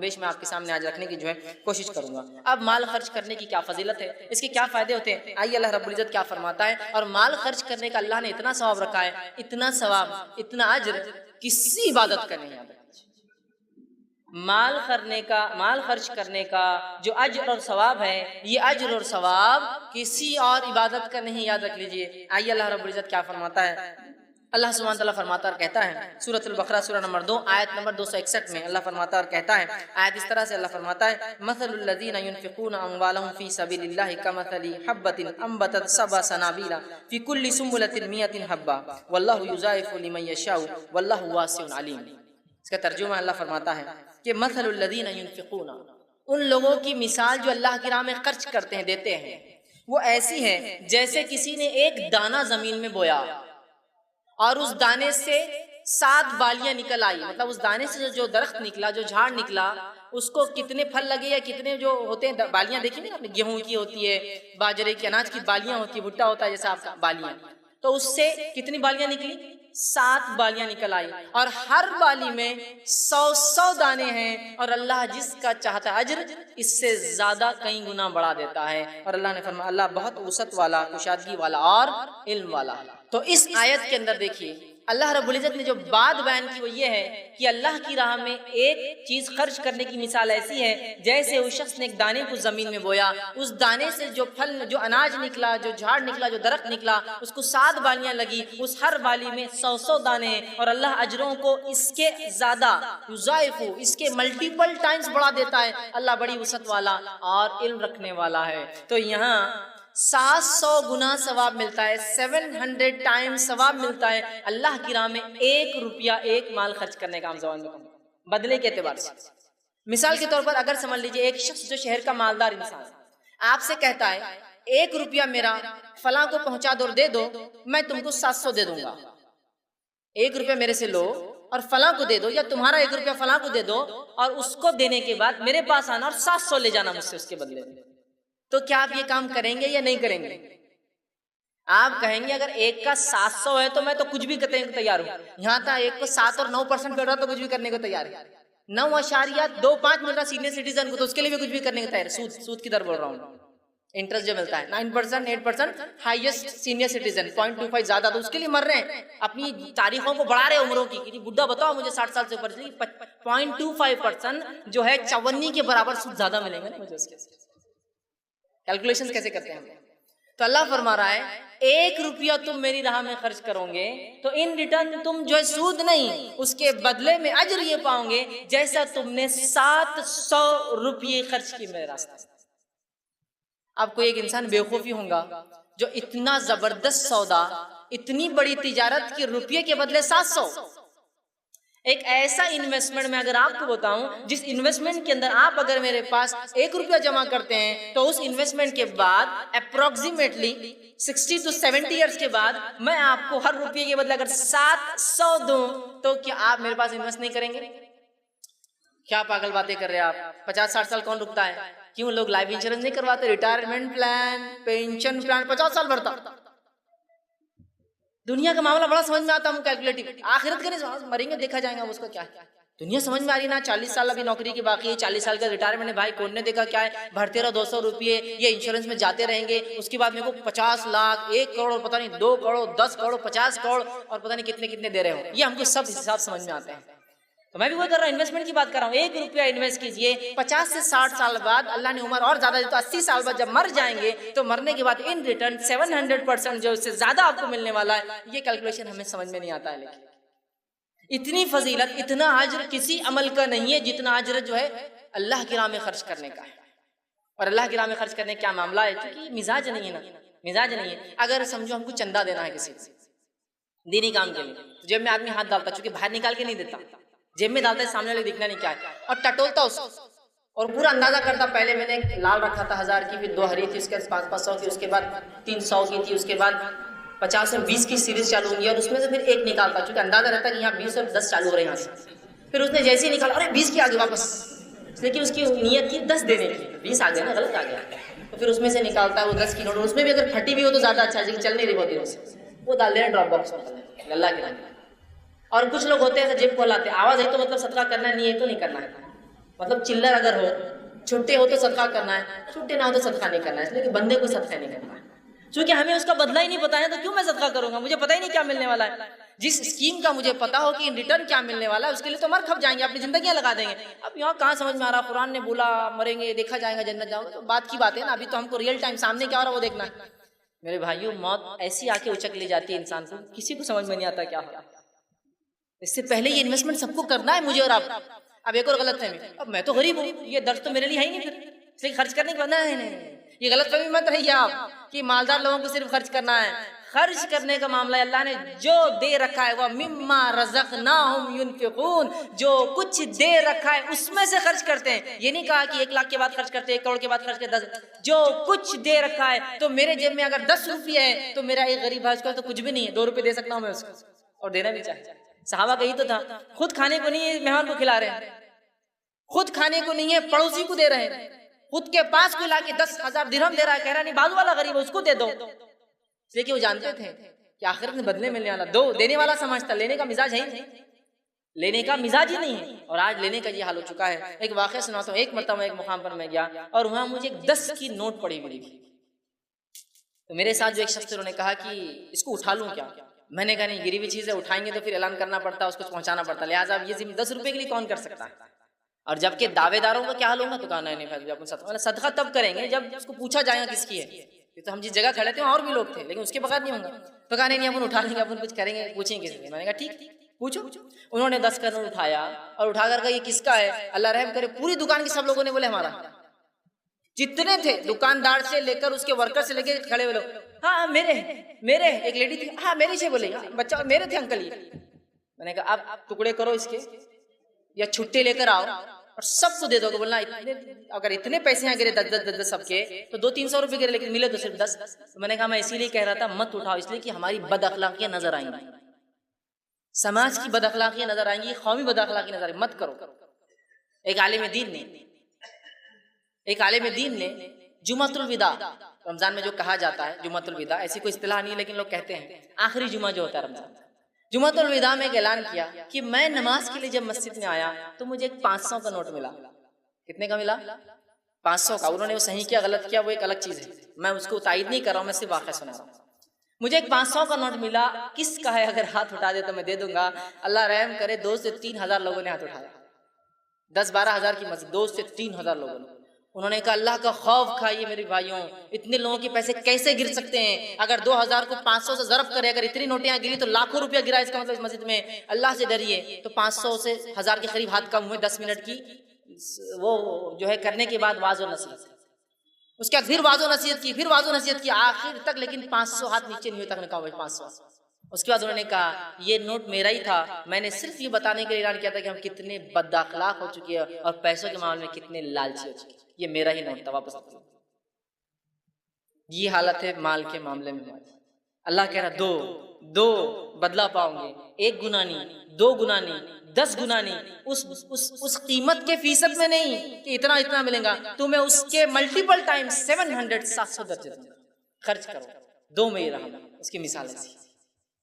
پیش میں آپ کے سامنے آج رکھنے کی کوشش کروں گا۔ اب مال خرچ کرنے کی کیا فضیلت ہے، اس کے کیا فائدے ہوتے ہیں، آئیے اللہ رب العزت کیا فرماتا ہے۔ اور مال خرچ کرنے کا اللہ نے اتنا ثواب رکھا ہے، اتنا ثواب، اتنا اجر کسی عبادت کا نہیں ہے۔ مال خرچ کرنے کا جو اجر اور ثواب ہے، یہ اجر اور ثواب کسی اور عبادت کا نہیں، یاد رکھ لیجئے۔ آئیے اللہ رب العزت کیا فرماتا ہے۔ اللہ سبحانہ تعالیٰ فرماتا اور کہتا ہے، سورۃ البقرہ سورہ نمبر 2 آیت نمبر 261 میں اللہ فرماتا اور کہتا ہے، آیت اس طرح سے اللہ فرماتا ہے، مثل الذین ينفقون اموالهم فی سبیل اللہ کمثل حبۃ انبتت سبع سنابل فی کل سنبلۃ 100 حبۃ واللہ یضاعف لمن یشاء واللہ واسع علیم۔ اس کا ترجمہ اللہ فرماتا ہے کہ مثل الذین ينفقون، ان لوگوں کی مثال جو اللہ کی راہ میں خرچ کرتے ہیں، دیتے ہیں، وہ ایسی ہے جیسے کسی نے ایک دانہ زمین میں بویا اور اس دانے سے 7 بالیاں نکل آئی، مطلب اس دانے سے جو درخت نکلا، جو جھاڑ نکلا، اس کو کتنے پھل لگے یا کتنے جو ہوتے ہیں بالیاں، دیکھیں نا، گیہوں کی ہوتی ہے، باجرے کی، اناج کی بالیاں ہوتی ہے، بھٹا ہوتا ہے جیسا آپ کا بالیاں، تو اس سے کتنی بالیاں نکلی؟ 7 بالیاں نکل آئی، اور ہر بالی میں 100 دانے ہیں، اور اللہ جس کا چاہتا ہے اجر اس سے زیادہ کئی گنا بڑھا دیتا ہے۔ اور اللہ نے فرمایا اللہ بہت وسعت والا، کشادگی والا اور علم والا۔ تو اس آیت کے اندر دیکھیے اللہ رب العزت نے جو بات بیان کی وہ یہ ہے کہ اللہ کی راہ میں ایک چیز خرچ کرنے کی مثال ایسی ہے جیسے اس شخص نے ایک دانے کو زمین میں بویا، اس دانے سے جو پھل، جو اناج نکلا، جو جھاڑ نکلا، جو درخت نکلا، اس کو 7 بالیاں لگی، اس ہر بالی میں 100 دانے ہیں، اور اللہ اجروں کو اس کے زیادہ یضاعف، اس کے ملٹیپل ٹائمز بڑھا دیتا ہے۔ اللہ بڑی وسعت والا اور علم رکھنے والا ہے۔ تو یہاں 700 گنا ثواب ملتا ہے، 700 ٹائم ثواب ملتا ہے اللہ کی راہ میں 1 روپیہ، 1 مال خرچ کرنے کا۔ ہم زبان میں بدلے کے اعتبار سے مثال کے طور پر اگر سمجھ لیجئے ایک شخص جو شہر کا مالدار انسان آپ سے کہتا ہے 1 روپیہ میرا فلاں کو پہنچا دو اور دے دو، میں تم کو 700 دے دوں گا۔ 1 روپیہ میرے سے لو اور فلاں کو دے دو، یا تمہارا 1 روپیہ فلاں کو دے دو اور اس کو دینے کے بعد میرے پاس آنا اور 700 لے جانا مجھ سے اس کے بدلے میں۔ تو کیا آپ یہ کام کریں گے یا نہیں کریں گے؟ آپ کہیں گے اگر ایک کا 700 ہے تو میں تو کچھ بھی کرنے کو تیار ہوں، یہاں تھا ایک کو 7 اور 9% مل رہا تو کچھ بھی کرنے کو تیار ہے، 9.25 مل رہا سینئر سٹیزن کو تو اس کے لیے بھی کچھ بھی کرنے کو تیار ہے۔ سود کی در بول رہا ہوں، انٹرسٹ جو ملتا ہے 9%، 8% ہائیسٹ سینئر سٹیزن 0.25 زیادہ، تو اس کے لیے مر رہے ہیں، اپنی تاریخوں کو بڑھا رہے ہیں عمروں کی۔ بڈھا بتاؤ مجھے 60 سال سے اوپر 0.25% جو ہے 54 کے برابر سود زیادہ ملیں گے نا مجھے اس کے۔ کیلکولیشن کیسے کرتے ہیں ہم؟ تو اللہ فرما رہا ہے 1 روپیہ تم میری راہ میں خرچ کرو گے تو ان ریٹرن تم جو ہے سود نہیں، اس کے بدلے میں اجر یہ پاؤ گے جیسا تم نے 700 روپیے خرچ کی میرے راستے۔ اب کوئی ایک انسان بیوقوفی ہوگا جو اتنا زبردست سودا، اتنی بڑی تجارت کی روپیے کے بدلے 700، ایک ایسا انویسٹمنٹ میں اگر آپ کو بتاؤں جس انویسٹمنٹ کے اندر آپ اگر میرے پاس 1 روپیہ جمع کرتے ہیں تو اس انویسٹمنٹ کے بعد اپروکسیمیٹلی 60 to 70 ایئرس کے بعد میں آپ کو ہر روپیے کے بدلے اگر 700 دوں تو کیا آپ میرے پاس انویسٹ نہیں کریں گے؟ کیا پاگل باتیں کر رہے ہیں آپ؟ 50-60 سال کون رکتا ہے؟ کیوں لوگ لائف انشورنس نہیں کرواتے؟ ریٹائرمنٹ پلان، پینشن پلان 50 سال بھرتا۔ دنیا کا معاملہ بڑا سمجھ میں آتا ہوں، کیلکولیٹو، آخرت کے نہیں، مریں گے دیکھا جائے گا اس کو کیا ہے۔ دنیا سمجھ میں آ رہی نا، 40 سال ابھی نوکری کی باقی ہے، 40 سال کا ریٹائرمنٹ ہے، بھائی کون نے دیکھا کیا ہے، بھرتے رہو 200 روپیے، یہ انشورنس میں جاتے رہیں گے، اس کے بعد میرے کو 50 لاکھ، 1 کروڑ، پتہ نہیں 2 کروڑ، 10 کروڑ، 50 کروڑ، اور پتہ نہیں کتنے کتنے دے رہے ہوں، یہ ہم کو سب حساب سمجھ میں آتے ہیں۔ تو میں بھی وہ کر رہا ہوں، انویسٹمنٹ کی بات کر رہا ہوں، 1 روپیہ انویسٹ کیجئے، 50 سے 60 سال بعد اللہ نے عمر اور زیادہ دی تو 80 سال بعد جب مر جائیں گے تو مرنے کے بعد ان ریٹرن 700% جو اس سے زیادہ آپ کو ملنے والا ہے۔ یہ کیلکولیشن ہمیں سمجھ میں نہیں آتا ہے، لیکن اتنی فضیلت، اتنا اجر کسی عمل کا نہیں ہے جتنا اجر جو ہے اللہ کی راہ میں خرچ کرنے کا ہے۔ اور اللہ کی راہ میں خرچ کرنے کا کیا معاملہ ہے؟ کیونکہ مزاج نہیں ہے نا، مزاج نہیں ہے۔ اگر سمجھو ہم کو چندہ دینا ہے کسی دینی کام کے لیے، جیب میں آدمی ہاتھ ڈالتا، چونکہ باہر نکال کے نہیں دیتا، جیب میں ڈالتا ہے، سامنے والے دکھنا نہیں کیا ہے، اور ٹٹولتا اس اور پورا اندازہ کرتا، پہلے میں نے ایک لال رکھا تھا 1000 کی، پھر 2 ہری تھی، اس کے بعد 500 کی، اس کے بعد 300 کی تھی، اس کے بعد 50 اور 20 کی سیریز چالو ہوئی، اور اس میں سے پھر ایک نکالتا، چونکہ اندازہ رہتا کہ یہاں 20 اور 10 چالو ہو رہے ہیں یہاں سے۔ پھر اس نے جیسے ہی نکالا، ارے 20 کی آگے واپس، لیکن اس کی نیت تھی 10 دینے کی، 20 آ گیا نا، غلط آ گیا، تو پھر اس میں سے نکالتا ہے وہ 10 کی نوٹ، اس میں بھی اگر پھٹی بھی ہو تو زیادہ اچھا ہے، چل نہیں رہی بہت دنوں سے، وہ ڈال دینا ڈراپ باکس میں اللہ کے نام۔ اور کچھ لوگ ہوتے ہیں جیب کھولاتے، آواز ہے تو مطلب صدقہ کرنا، نہیں ہے تو نہیں کرنا ہے، مطلب چلر اگر ہو، چھٹے ہو تو صدقہ کرنا ہے، چھٹے نہ ہو تو صدقہ نہیں کرنا ہے، اس لیے کہ بندے کو صدقہ نہیں کرنا ہے، چونکہ ہمیں اس کا بدلہ ہی نہیں پتا ہے تو کیوں میں صدقہ کروں گا، مجھے پتہ ہی نہیں کیا ملنے والا ہے۔ جس اسکیم کا مجھے پتا ہو کہ ریٹرن کیا ملنے والا ہے اس کے لیے تو مر کھپ جائیں گے، اپنی زندگیاں لگا دیں گے۔ اب یہاں کہاں سمجھ میں آ رہا، قرآن نے بولا مریں گے دیکھا جائے گا جنت جاؤ گے، تو بات کی بات ہے نا، ابھی تو ہم کو ریئل ٹائم سامنے کیا ہو رہا ہے وہ دیکھنا ہے۔ میرے بھائیوں، موت ایسی آ کے اچک لے جاتی ہے انسان کو، کسی کو سمجھ میں نہیں آتا کیا ہو۔ اس سے پہلے یہ انویسٹمنٹ سب کو کرنا ہے، مجھے اور آپ۔ اب ایک اور غلط فہمی، اب میں تو غریب ہوں، یہ درس تو میرے لیے ہے ہی نہیں، پھر اس لیے خرچ کرنے کے بعد نہیں، یہ غلط فہمی مت رہیے آپ کہ مالدار لوگوں کو صرف خرچ کرنا ہے۔ خرچ کرنے کا معاملہ اللہ نے جو دے رکھا ہے وہ مما رزقناہم ينفقون، جو کچھ دے رکھا ہے اس میں سے خرچ کرتے ہیں۔ یہ نہیں کہا کہ 1 لاکھ کے بعد خرچ کرتے ہیں، 1 کروڑ کے بعد خرچ کرتے ہیں، 10، جو کچھ دے رکھا ہے۔ تو میرے جیب میں اگر 10 روپیہ ہے تو میرا ایک غریب ہے اس کو تو کچھ بھی نہیں ہے، 2 روپے دے سکتا ہوں میں اس کو، اور دینا بھی چاہیے۔ صحابہ کا یہ تو تھا، خود کھانے کو نہیں ہے مہمان کو کھلا رہے ہیں، خود کھانے کو نہیں ہے پڑوسی کو دے رہے ہیں، خود کے پاس کو لا کے 10,000 درہم دے رہا ہے، کہہ رہا نہیں بازو والا غریب ہے اس کو دے دو، اس لیے کہ وہ جانتے تھے کہ آخرت میں بدلے ملنے والا، دو دینے والا سمجھتا، لینے کا مزاج ہے ہی نہیں، لینے کا مزاج ہی نہیں ہے، اور آج لینے کا یہ حال ہو چکا ہے۔ ایک واقعہ سناتا ہوں، ایک مرتبہ ایک مقام پر میں گیا اور وہاں مجھے 10 کی نوٹ پڑی ہوئی تھی، تو میرے ساتھ جو ایک شخص انہوں نے کہا کہ اس کو اٹھا لوں کیا؟ میں نے کہا نہیں، گری ہوئی چیز ہے، اٹھائیں گے تو پھر اعلان کرنا پڑتا ہے، اس کو پہنچانا پڑتا ہے، لہٰذا اب یہ 10 روپے کے لیے کون کر سکتا ہے؟ اور جبکہ دعوے داروں کا کیا حال ہوگا، تو کہا نہیں، صدقہ تب کریں گے جب اس کو پوچھا جائے گا کس کی ہے، یہ تو ہم جس جگہ کھڑے تھے وہاں اور بھی لوگ تھے لیکن اس کے بغیر نہیں ہوں گا، تو کہا نہیں اپن اٹھا لیں گے، اپن کچھ کریں گے، پوچھیں گے کسی سے۔ میں نے کہا ٹھیک پوچھو۔ انہوں نے 10 کا نوٹ اٹھایا اور اٹھا کر کہا یہ کس کا ہے؟ اللہ رحم کرے پوری دکان کے سب لوگوں نے بولے ہمارا، جتنے تھے دکاندار سے لے کر اس کے ورکر سے لے کے کھڑے ہوئے لوگ، ہاں میرے، ایک لیڈی تھی، ہاں میرے سے بولے، بچہ میرے تھے انکل یہ۔ میں نے کہا اب ٹکڑے کرو اس کے یا چھٹے لے کر آؤ اور سب کو دے دو گے، بولنا اگر اتنے پیسے ہیں گرے 10 سب کے تو 200-300 روپے گرے لیکن ملے تو صرف 10۔ میں نے کہا میں اسی لیے کہہ رہا تھا مت اٹھاؤ، اس لیے کہ ہماری بد اخلاقیاں نظر آئیں گی، سماج کی بد اخلاقیاں نظر آئیں گی، قومی بد اخلاقی نظر آئیں گی، مت کرو۔ ایک عالم دین نے جمعۃ الوداع، رمضان میں جو کہا جاتا ہے جمعۃ الوداع، ایسی کوئی اصطلاح نہیں لیکن لوگ کہتے ہیں آخری جمعہ جو ہوتا ہے رمضان، جمعۃ الوداع میں ایک اعلان کیا کہ میں نماز کے لیے جب مسجد میں آیا تو مجھے ایک 500 کا نوٹ ملا۔ کتنے کا ملا؟ 500 کا۔ انہوں نے وہ صحیح کیا غلط کیا وہ ایک الگ چیز ہے، میں اس کو تائید نہیں کر رہا ہوں، میں صرف واقعہ سنا رہا ہوں۔ مجھے ایک 500 کا نوٹ ملا، کس کا ہے اگر ہاتھ اٹھا دے تو میں دے دوں گا۔ اللہ رحم کرے 2 سے 3 ہزار لوگوں نے ہاتھ اٹھایا، 10-12 ہزار کی مسجد، 2 سے 3 ہزار لوگوں نے۔ انہوں نے کہا اللہ کا خوف کھائیے میرے بھائیوں، اتنے لوگوں کے پیسے کیسے گر سکتے ہیں؟ اگر 2000 کو 500 سے ضرب کرے، اگر اتنی نوٹیاں گری تو لاکھوں روپیہ گرا، اس کا مطلب اس مسجد میں۔ اللہ سے ڈریے۔ تو 500 سے 1000 کے قریب ہاتھ کم ہوئے، 10 منٹ کی وہ جو ہے کرنے کے بعد واضح نصیحت، اس کے بعد پھر واضح نصیحت کی، پھر واضح نصیحت کی آخر تک، لیکن 500 ہاتھ نیچے نہیں ہوئے تک نے کہا 500۔ اس کے بعد انہوں نے کہا یہ نوٹ میرا ہی تھا، میں نے صرف یہ بتانے کے لیے اعلان کیا تھا کہ ہم کتنے بد اخلاق ہو چکے ہیں اور پیسوں کے معاملے میں کتنے لالچی ہو چکے ہیں، یہ میرا ہی نوٹ تھا، واپس۔ یہ حالت ہے مال کے معاملے میں۔ اللہ کہہ رہا دو بدلہ پاؤں گے، 1 گنا نہیں، 2 گنا نہیں، 10 گنا نہیں، اس قیمت کے فیصد میں نہیں کہ اتنا ملے گا، تمہیں اس کے ملٹیپل ٹائم 700 درجے خرچ کرو۔ 2 میں یہ رہا، اس کی مثال ایسی۔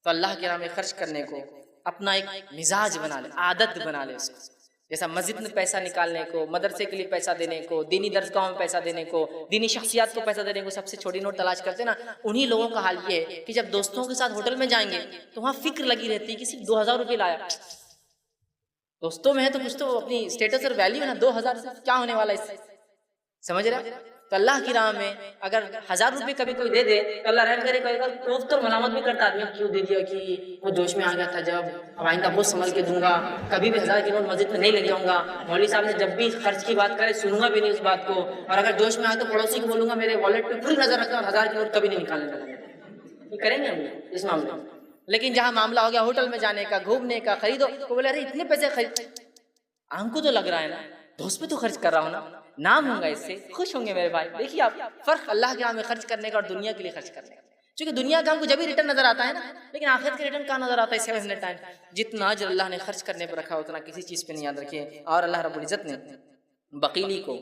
تو اللہ کے راہ میں خرچ کرنے کو اپنا ایک مزاج بنا لے، عادت بنا لے اس کو، جیسا مسجد میں پیسہ نکالنے کو، مدرسے کے لیے پیسہ دینے کو، دینی درسگاہوں میں پیسہ دینے کو، دینی شخصیات کو پیسہ دینے کو سب سے چھوٹی نوٹ تلاش کرتے نا، انہی لوگوں کا حال یہ ہے کہ جب دوستوں کے ساتھ ہوٹل میں جائیں گے تو وہاں فکر لگی رہتی ہے کہ صرف 2000 روپے لایا، دوستوں میں ہے تو کچھ تو اپنی اسٹیٹس اور ویلیو ہے نا، 2000 سے کیا ہونے والا ہے اس سے، سمجھ رہے؟ تو اللہ کی راہ میں اگر 1000 روپے کبھی کوئی دے دے تو اللہ رحم کرے، کہے گا کوفت اور ملامت بھی کرتا آدمی کیوں دے دیا، کہ وہ جوش میں آ گیا تھا، جب اب آئندہ بہت سنبھل کے دوں گا، کبھی بھی 1000 کی نوٹ مسجد میں نہیں لے جاؤں گا، مولوی صاحب نے جب بھی خرچ کی بات کرے سنوں گا بھی نہیں اس بات کو، اور اگر جوش میں آئے تو پڑوسی کو بولوں گا میرے والیٹ پہ پوری نظر رکھنا اور 1000 کی نوٹ کبھی نہیں نکالنے لگا۔ یہ کریں گے ہم اس معاملے میں، لیکن جہاں معاملہ ہو گیا ہوٹل میں جانے کا، گھومنے کا، خریدو، تو بولے ارے اتنے پیسے خرید، ہم کو تو لگ رہا ہے نا دوست پہ تو خرچ کر رہا ہوں نا، نام ہوں گا اس سے، خوش ہوں گے میرے بھائی۔ دیکھیے آپ فرق اللہ کے راہ میں خرچ کرنے کا اور دنیا کے لیے خرچ کرنے کا، چونکہ دنیا کا ہم کو جب ہی ریٹرن نظر آتا ہے نا، لیکن آخرت کے ریٹرن کہاں نظر آتا ہے؟ 700 ٹائم جتنا اجر اللہ نے خرچ کرنے پر رکھا اتنا کسی چیز پہ نہیں، یاد رکھیے۔ اور اللہ رب العزت نے بخیلی کو،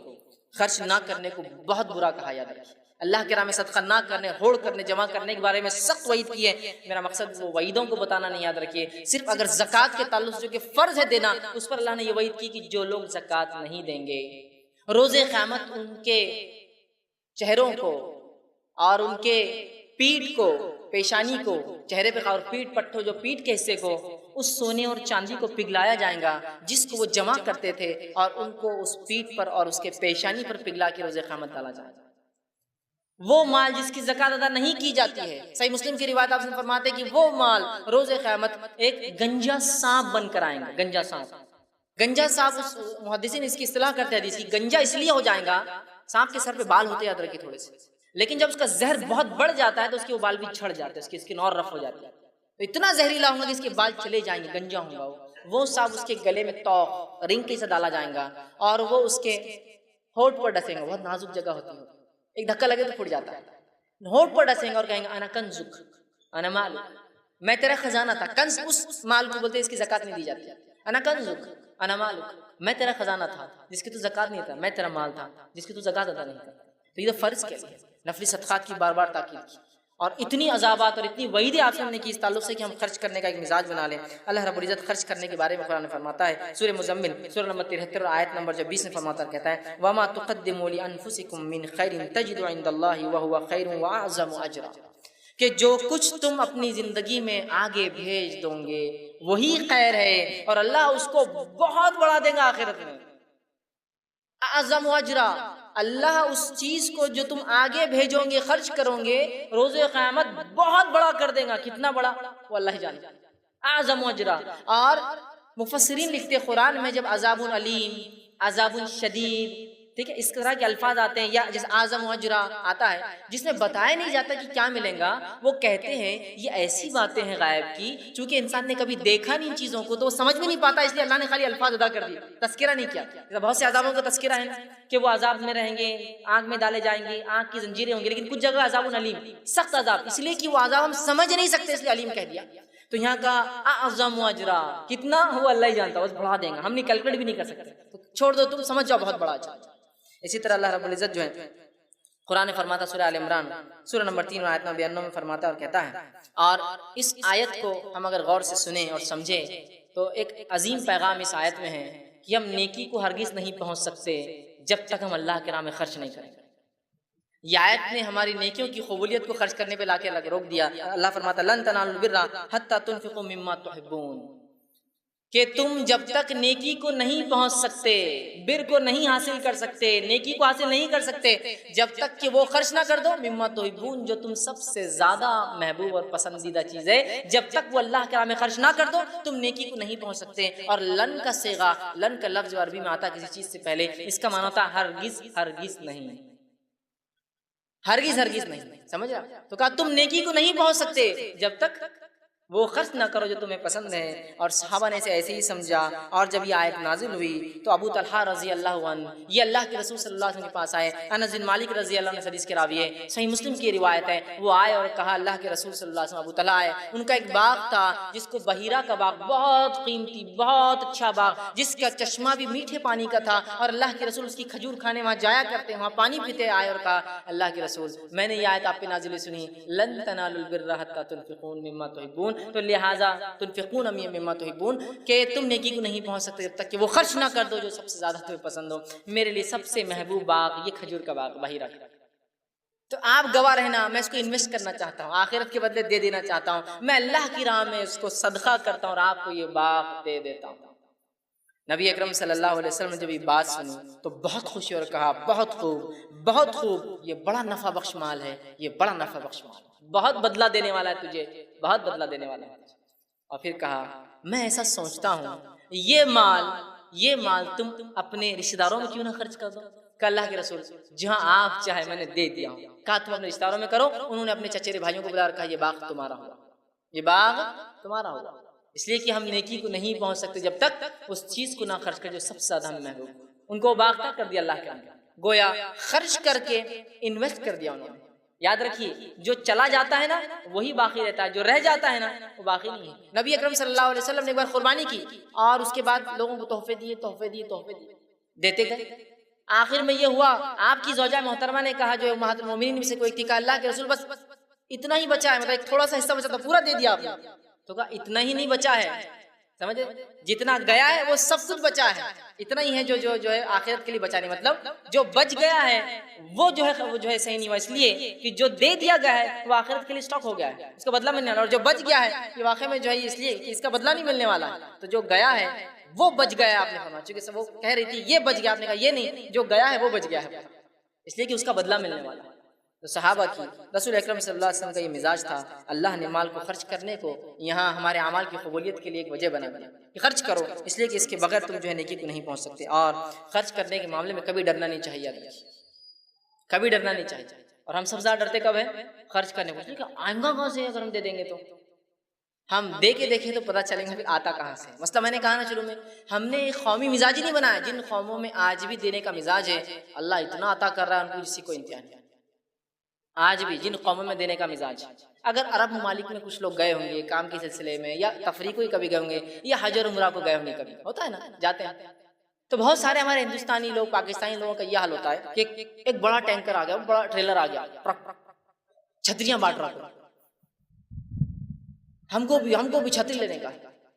خرچ نہ کرنے کو بہت برا کہا، یاد رکھیے۔ اللہ کے راہ میں صدقہ نہ کرنے، ہوڑ کرنے، جمع کرنے کے بارے میں سخت وعید کی ہے۔ میرا مقصد وہ وعیدوں کو بتانا نہیں، یاد رکھیے صرف اگر زکوٰۃ کے تعلق سے جو کہ فرض ہے دینا، اس پر اللہ نے یہ وعید کی کہ جو لوگ زکوٰۃ نہیں دیں گے روز قیامت ان کے چہروں کو اور ان کے پیٹھ کو، پیشانی کو، چہرے پہ اور پیٹھ پٹھوں جو پیٹھ کے حصے کو اس سونے اور چاندی کو پگھلایا جائے گا جس کو وہ جمع کرتے تھے، اور ان کو اس پیٹھ پر اور اس کے پیشانی پر پگھلا کے روز قیامت ڈالا جائے گا۔ وہ مال جس کی زکوٰۃ ادا نہیں کی جاتی ہے، صحیح مسلم کی روایت آپ سے فرماتے ہیں کہ وہ مال روز قیامت ایک گنجا سانپ بن کر آئیں گا۔ گنجا سانپ، گنجا سانپ، اس محدثین اس کی اصطلاح کرتے ہیں حدیث کی، گنجا اس لیے ہو جائے گا، سانپ کے سر پہ بال ہوتے یاد رکھیے تھوڑے سے، لیکن جب اس کا زہر بہت بڑھ جاتا ہے تو اس کے وہ بال بھی جھڑ جاتے ہیں، اس کی اسکن اور رف ہو جاتی ہے، تو اتنا زہریلا ہوگا کہ اس کے بال چلے جائیں گے، گنجا ہوں گا وہ سانپ اس کے گلے میں توق رنگ کے سے ڈالا جائے گا اور وہ اس کے ہونٹ پر ڈسیں گا، بہت نازک جگہ ہوتی ہے، ایک دھکا لگے تو پھٹ جاتا ہے، ہونٹ پر ڈسیں گے اور کہیں گے انا کنزک انا مالک، میں تیرا خزانہ تھا۔ کنز اس مال کو بولتے ہیں اس کی زکوٰۃ نہیں دی جاتی، انا کنزک انا مالک، میں تیرا خزانہ تھا جس کی تو زکوٰۃ نہیں تھا، میں تیرا مال تھا جس کی تو زکوٰۃ ادا نہیں کرتا۔ تو یہ فرض کے لیے نفلی صدقات کی بار بار تاکید کی، اور اتنی عذابات اور اتنی وعیدیں آپ نے کی اس تعلق سے کہ ہم خرچ کرنے کا ایک مزاج بنا لیں۔ اللہ رب العزت خرچ کرنے کے بارے میں قرآن میں فرماتا ہے، سورہ مزمل سورہ نمبر 73 آیت نمبر 20 میں فرماتا ہے، کہتا ہے وَمَا تُقَدِّمُوا لِأَنفُسِكُم مِّن خَيْرٍ تَجِدُوا عِندَ اللَّهِ وَهُوَ خَيْرٌ وَأَعْظَمُ أَجْرًا، کہ جو کچھ تم اپنی زندگی میں آگے بھیج دو گے وہی خیر ہے اور اللہ اس کو بہت بڑا دے گا آخرت میں۔ اعظم اجرا، اللہ اس چیز کو جو تم آگے بھیجو گے، خرچ کرو گے، روز قیامت بہت بڑا کر دے گا۔ کتنا بڑا وہ اللہ ہی جانتا ہے۔ اعظم اجرا، اور مفسرین لکھتے قرآن میں جب عذاب علیم، عذاب شدید، ٹھیک ہے، اس طرح کے الفاظ آتے ہیں، یا جیسے اعظم اجرا آتا ہے جس میں بتایا نہیں جاتا کہ کیا ملیں گا، وہ کہتے ہیں یہ ایسی باتیں ہیں غائب کی، چونکہ انسان نے کبھی دیکھا نہیں ان چیزوں کو تو وہ سمجھ میں نہیں پاتا، اس لیے اللہ نے خالی الفاظ ادا کر دیے، تذکرہ نہیں کیا۔ بہت سے عذابوں کا تذکرہ ہے نا کہ وہ عذاب میں رہیں گے، آگ میں ڈالے جائیں گے، آگ کی زنجیریں ہوں گی، لیکن کچھ جگہ عذاب علیم، سخت عذاب، اس لیے کہ وہ عذاب ہم سمجھ نہیں سکتے اس لیے علیم کہہ دیا۔ تو یہاں کا اعظم اجرا کتنا وہ اللہ ہی جانتا ہے، بس بڑھا دیں گا، ہم نہیں کیلکولیٹ بھی نہیں کر سکتے، تو چھوڑ دو، تم سمجھ جاؤ بہت بڑا اجر۔ اسی طرح اللہ رب العزت جو ہے قرآن فرماتا سورہ آل عمران سورہ نمبر 3 آیت نمبر 92 میں فرماتا ہے اور کہتا ہے، اور اس آیت کو ہم اگر غور سے سنیں اور سمجھیں تو ایک عظیم پیغام اس آیت میں ہے کہ ہم نیکی کو ہرگز نہیں پہنچ سکتے جب تک ہم اللہ کے راہ میں خرچ نہیں کریں گے۔ یہ آیت نے ہماری نیکیوں کی قبولیت کو خرچ کرنے پہ لا کے روک دیا۔ اللہ فرماتا لن تنالوا البر حتی تنفقوا مما تحبون، کہ تم جب تک نیکی کو نہیں پہنچ سکتے، بر کو نہیں حاصل کر سکتے، نیکی کو حاصل نہیں کر سکتے جب تک کہ وہ خرچ نہ کر دو مما تحبون، جو تم سب سے زیادہ محبوب اور پسندیدہ چیز ہے، جب تک وہ اللہ کے راہ میں خرچ نہ کر دو تم نیکی کو نہیں پہنچ سکتے۔ اور لن کا صیغہ، لن کا لفظ جو عربی میں آتا ہے کسی چیز سے پہلے، اس کا معنی ہوتا ہے ہرگز ہرگز نہیں، ہرگز ہرگز نہیں، سمجھ رہا؟ تو کہا تم نیکی کو نہیں پہنچ سکتے جب تک وہ خرچ نہ کرو جو تمہیں پسند ہے۔ اور صحابہ نے اسے ایسے ہی سمجھا، اور جب یہ آیت نازل ہوئی تو ابو طلحہ رضی اللہ عنہ یہ اللہ کے رسول صلی اللہ علیہ وسلم کے پاس آئے، انس بن مالک رضی اللہ عنہ حدیث کے راوی ہے، صحیح مسلم کی روایت ہے، وہ آئے اور کہا اللہ کے رسول صلی اللہ علیہ وسلم، ابو طلحہ آئے، ان کا ایک باغ تھا جس کو بحیرہ کا باغ، بہت قیمتی بہت اچھا باغ جس کا چشمہ بھی میٹھے پانی کا تھا، اور اللہ کے رسول اس کی کھجور کھانے وہاں جایا کرتے، وہاں پانی پیتے۔ آئے اور کہا اللہ کے رسول میں نے یہ آیت آپ پہ نازل سنی، لن تنالوا البر حتی تنفقون مما تحبون، تو لہٰذا تنفقون مما تحبون، کہ تم نیکی کو نہیں پہنچ سکتے جب تک کہ وہ خرچ نہ کر دو جو سب سے زیادہ تمہیں پسند ہو۔ میرے لیے سب سے محبوب باغ یہ کھجور کا باغ بحیرہ کا، تو آپ گواہ رہنا، میں اس کو انویسٹ کرنا چاہتا ہوں، آخرت کے بدلے دے دینا چاہتا ہوں، میں اللہ کی راہ میں اس کو صدقہ کرتا ہوں اور آپ کو یہ باغ دے دیتا ہوں۔ نبی اکرم صلی اللہ علیہ وسلم نے جب یہ بات سنی تو بہت خوشی اور کہا بہت خوب بہت خوب، یہ بڑا نفع بخش مال ہے، یہ بڑا نفع بخش مال ہے، بہت بدلہ دینے والا ہے تجھے، بہت بدلہ دینے والا ہے۔ اور پھر کہا میں ایسا سوچتا ہوں یہ مال تم اپنے رشتہ داروں میں کیوں نہ خرچ کر دو؟ کہ اللہ کے رسول جہاں آپ چاہے میں نے دے دیا ہوں۔ کہا تم اپنے رشتہ داروں میں کرو، انہوں نے اپنے چچیرے بھائیوں کو بلا اور کہا یہ باغ تمہارا ہوگا، یہ باغ تمہارا ہوگا، اس لیے کہ ہم نیکی کو نہیں پہنچ سکتے جب تک اس چیز کو نہ خرچ کر جو سب سے زیادہ ہمیں محبوب۔ ان کو باغ کر دیا اللہ کے اندر، گویا خرچ کر کے انویسٹ کر دیا انہوں نے۔ یاد رکھیے جو چلا جاتا ہے نا وہی باقی رہتا ہے، جو رہ جاتا ہے نا وہ باقی نہیں ہے۔ نبی اکرم صلی اللہ علیہ وسلم نے ایک بار قربانی کی اور اس کے بعد لوگوں کو تحفے دیے دیتے گئے، آخر میں یہ ہوا آپ کی زوجہ محترمہ نے کہا جو امہات المومنین میں سے کوئی تھی، کہا اللہ کے رسول بس اتنا ہی بچا ہے، مطلب ایک تھوڑا سا حصہ بچا تھا پورا دے دیا آپ نے، تو کہا اتنا ہی نہیں بچا ہے، سمجھے، جتنا گیا ہے وہ سب کچھ بچا ہے، اتنا ہی ہے جو ہے آخرت کے لیے بچا نہیں، مطلب جو بچ گیا ہے وہ جو ہے صحیح نہیں ہوا، اس لیے کہ جو دے دیا گیا ہے وہ آخرت کے لیے اسٹاک ہو گیا ہے، اس کا بدلہ ملنے والا، اور جو بچ گیا ہے یہ واقعی میں جو ہے اس لیے کہ اس کا بدلہ نہیں ملنے والا، تو جو گیا ہے وہ بچ گیا ہے، آپ نے فرمایا، چونکہ وہ کہہ رہی تھی یہ بچ گیا، آپ نے کہا یہ نہیں، جو گیا ہے وہ بچ گیا ہے، اس لیے کہ اس کا بدلہ ملنے والا ہے۔ تو صحابہ کی رسول اکرم صلی اللہ علیہ وسلم کا یہ مزاج تھا، اللہ نے مال کو خرچ کرنے کو یہاں ہمارے اعمال کی قبولیت کے لیے ایک وجہ بنا دیا کہ خرچ کرو، اس لیے کہ اس کے بغیر تم جو ہے نیکی کو نہیں پہنچ سکتے، اور خرچ کرنے کے معاملے میں کبھی ڈرنا نہیں چاہیے، کبھی ڈرنا نہیں چاہیے، اور ہم سب زیادہ ڈرتے کب ہے؟ خرچ کرنے کو، کیونکہ آئیں گا کہاں سے اگر ہم دے دیں گے تو ہم دے کے دیکھیں تو پتہ چلیں گے پھر آتا کہاں سے۔ مثلا میں نے کہا نا شروع میں، ہم نے ایک قومی مزاج ہی نہیں بنایا، جن قوموں میں آج بھی دینے کا مزاج ہے، اللہ اتنا عطا کر رہا ہے ان کو کسی کو انتہا نہیں، آج بھی جن قوموں میں دینے کا مزاج۔ اگر عرب ممالک میں کچھ لوگ گئے ہوں گے کام کے سلسلے میں، یا تفریح کو ہی کبھی گئے ہوں گے، یا حج اور عمرہ کو گئے ہوں گے، کبھی ہوتا ہے نا جاتے ہیں، تو بہت سارے ہمارے ہندوستانی لوگ، پاکستانی لوگوں کا یہ حال ہوتا ہے کہ ایک بڑا ٹینکر آ گیا، بڑا ٹریلر آ گیا، ٹرک، چھتریاں بانٹ رہا ہے، ہم کو بھی چھتری لینے کا،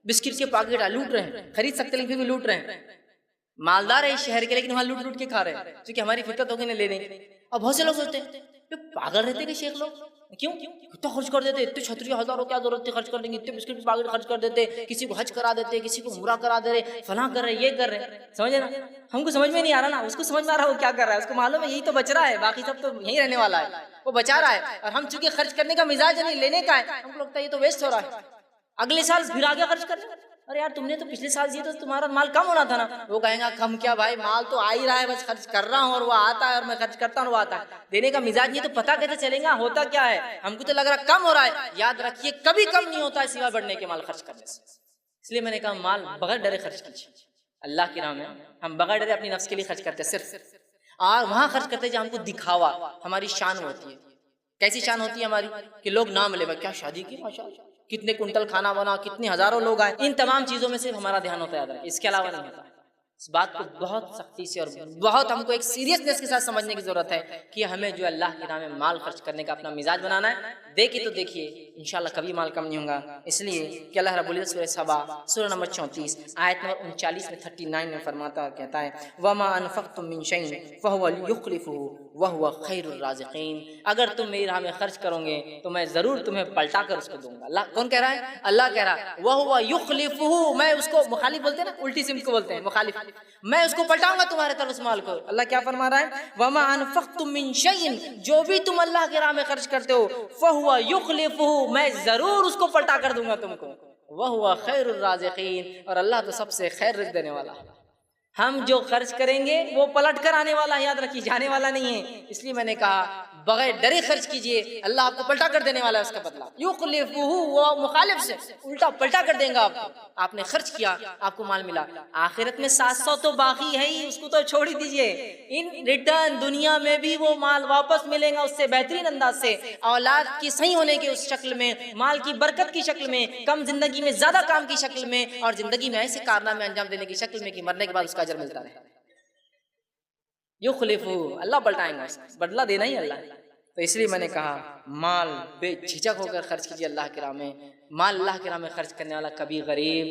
بسکٹ کے پاکٹ لوٹ رہے ہیں، خرید سکتے لیکن پھر بھی لوٹ رہے ہیں، مالدار ہے اس شہر کے لیکن وہاں لوٹ کے کھا رہے ہیں، کیونکہ ہماری فطرت ہوگی نہ لینے کی۔ اور بہت سے لوگ سوچتے ہیں پاگل رہتے کہ شیخ لوگ کیوں اتنا خرچ کر دیتے، اتنے چھتری ہزاروں کیا ضرورت تھی خرچ کرنے کی، اتنے بسکٹ پاکٹ خرچ کر دیتے، کسی کو حج کرا دیتے، کسی کو عمرہ کرا دے رہے، فلاں کر رہے، یہ کر رہے، سمجھے نا، ہم کو سمجھ میں نہیں آ رہا نا، اس کو سمجھ میں آ رہا ہے وہ کیا کر رہا ہے، اس کو معلوم ہے یہی تو بچ رہا ہے، باقی سب تو یہی رہنے والا ہے، وہ بچا رہا ہے، اور ہم چونکہ خرچ کرنے کا مزاج نہیں لینے کا ہے، ہم کو لگتا ہے یہ تو ویسٹ ہو رہا ہے، اگلے سال پھر آگے خرچ کر لیں، ارے یار تم نے تو پچھلے سال دیے تو تمہارا مال کم ہونا تھا نا، وہ کہیں گا کم کیا بھائی، مال تو آ ہی رہا ہے، بس خرچ کر رہا ہوں اور وہ آتا ہے، اور میں خرچ کرتا ہوں اور وہ آتا ہے، دینے کا مزاج نہیں تو پتہ کیسے چلے گا ہوتا کیا ہے، ہم کو تو لگ رہا کم ہو رہا ہے، یاد رکھیے کبھی کم نہیں ہوتا ہے سوائے بڑھنے کے مال خرچ کرنے سے، اس لیے میں نے کہا مال بغیر ڈرے خرچ کیجیے، اللہ کی راہ میں ہم بغیر ڈرے اپنی نفس کے لیے خرچ کرتے صرف، اور وہاں خرچ کرتے جہاں ہم کو دکھاوا، ہماری شان ہوتی ہے، کیسی شان ہوتی ہے ہماری کہ لوگ نام لے، کیا شادی کی ماشاءاللہ، کتنے کنٹل کھانا بنا، کتنے ہزاروں لوگ آئے، ان تمام چیزوں میں صرف ہمارا دھیان ہوتا ہے، اس کے علاوہ نہیں ہوتا۔ اس بات کو بہت سختی سے اور بہت ہم کو ایک سیریسنس کے ساتھ سمجھنے کی ضرورت ہے کہ ہمیں جو اللہ کی راہ میں مال خرچ کرنے کا اپنا مزاج بنانا ہے، دیکھیے تو دیکھیے انشاءاللہ کبھی مال کم نہیں ہوگا، اس لیے کہ اللہ رب العزت سورہ سبا سورہ نمبر 34 آیت نمبر 39 میں 39 میں فرماتا کہتا ہے وَمَا أَنفَقْتُم مِّن شَيْءٍ فَهُوَ يُخْلِفُهُ وَهُوَ خَيْرُ الرَّازِقِينَ، اگر تم میری راہ میں خرچ کرو گے تو میں ضرور تمہیں پلٹا کر اس کو دوں گا۔ اللہ کون کہہ رہا ہے؟ اللہ کہہ رہا ہے وَهُوَ يُخْلِفُهُ، میں اس کو مخالف بولتے ہیں نا، الٹی سمت کو بولتے ہیں مخالف، میں اس کو پلٹاؤں گا تمہارے طرف اس مال کو۔ اللہ کیا فرما رہا ہے وَمَا أَنفَقْتُم مِّن شَيْءٍ، جو بھی تم اللہ کی راہ میں خرچ کرتے ہو فَهُوَ يُخْلِفُهُ، میں ضرور اس کو پلٹا کر دوں گا تم کو، وَهُوَ خَيْرُ الرَّازِقِينَ، اور اللہ تو سب سے خیر رزق دینے والا ہے، ہم جو خرچ کریں گے وہ پلٹ کر آنے والا ہے، یاد رکھیے جانے والا نہیں ہے، اس لیے میں نے کہا بغیر ڈرے خرچ کیجئے، اللہ آپ کو پلٹا کر دینے والا ہے، اس کا بدلہ یخلفہ، وہ مخالف سے الٹا پلٹا کر دیں گا آپ کو، آپ نے خرچ کیا آپ کو مال ملا، آخرت میں 700 تو باقی ہے ہی، اس کو تو چھوڑ ہی دیجئے، ان ریٹرن دنیا میں بھی وہ مال واپس ملے گا اس سے بہترین انداز سے، اولاد کی صحیح ہونے کی اس شکل میں، مال کی برکت کی شکل میں، کم زندگی میں زیادہ کام کی شکل میں، اور زندگی میں ایسے کارنامے انجام دینے کی شکل میں کہ مرنے کے بعد اس کا اجر ملتا رہے۔ یخلفہ، اللہ پلٹائیں گا، بدلہ دینا ہی اللہ ہے۔ تو اس لیے میں نے کہا مال بے جھجک ہو کر خرچ کیجیے اللہ کی راہ میں، مال اللہ کی راہ میں خرچ کرنے والا کبھی غریب